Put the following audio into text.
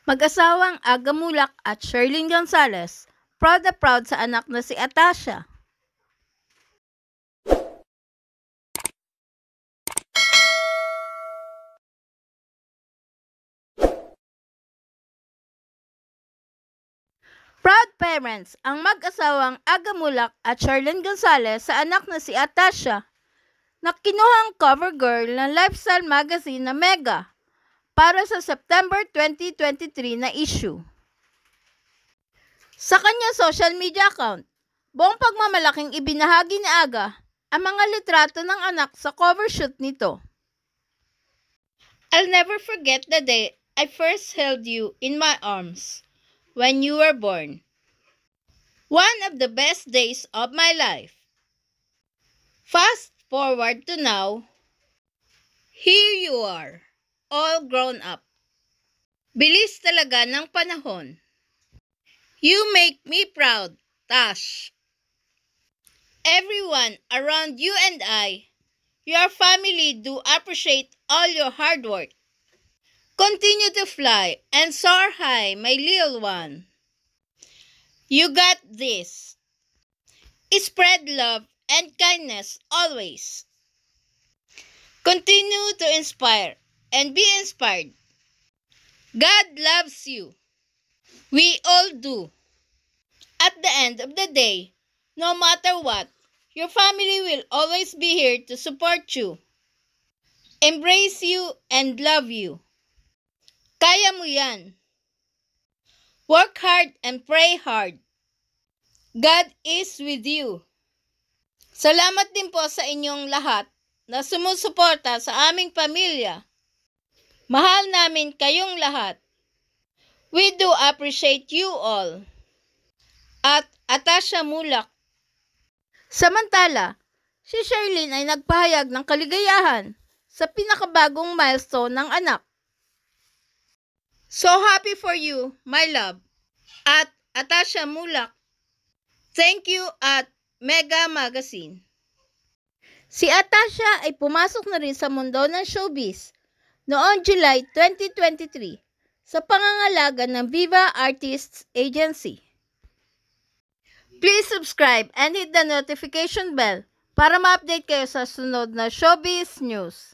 Mag-asawang Aga Mulak at Sherlyn Gonzalez, proud na proud sa anak na si Atasha. Proud parents ang mag-asawang Aga Mulak at Sherlyn Gonzalez sa anak na si Atasha na kinuhang cover girl ng lifestyle magazine na Mega para sa September 2023 na issue. Sa kanyang social media account, buong pagmamalaking ibinahagi ni Aga ang mga litrato ng anak sa cover shoot nito. I'll never forget the day I first held you in my arms when you were born. One of the best days of my life. Fast forward to now, here you are, all grown up. Bilis talaga ng panahon. You make me proud, Tash. Everyone around you and I, your family do appreciate all your hard work. Continue to fly and soar high, my little one. You got this. Spread love and kindness always. Continue to inspire and be inspired. God loves you. We all do. At the end of the day, no matter what, your family will always be here to support you, embrace you, and love you. Kaya mo yan. Work hard and pray hard. God is with you. Salamat din po sa inyong lahat na sumusuporta sa aming pamilya. Mahal namin kayong lahat. We do appreciate you all. At Atasha Mulak. Samantala, si Sherlyn ay nagpahayag ng kaligayahan sa pinakabagong milestone ng anak. So happy for you, my love. At Atasha Mulak. Thank you at Mega Magazine. Si Atasha ay pumasok na rin sa mundo ng showbiz noong July 2023 sa pangangalaga ng Viva Artists Agency. Please subscribe and hit the notification bell para ma-update kayo sa sunod na showbiz news.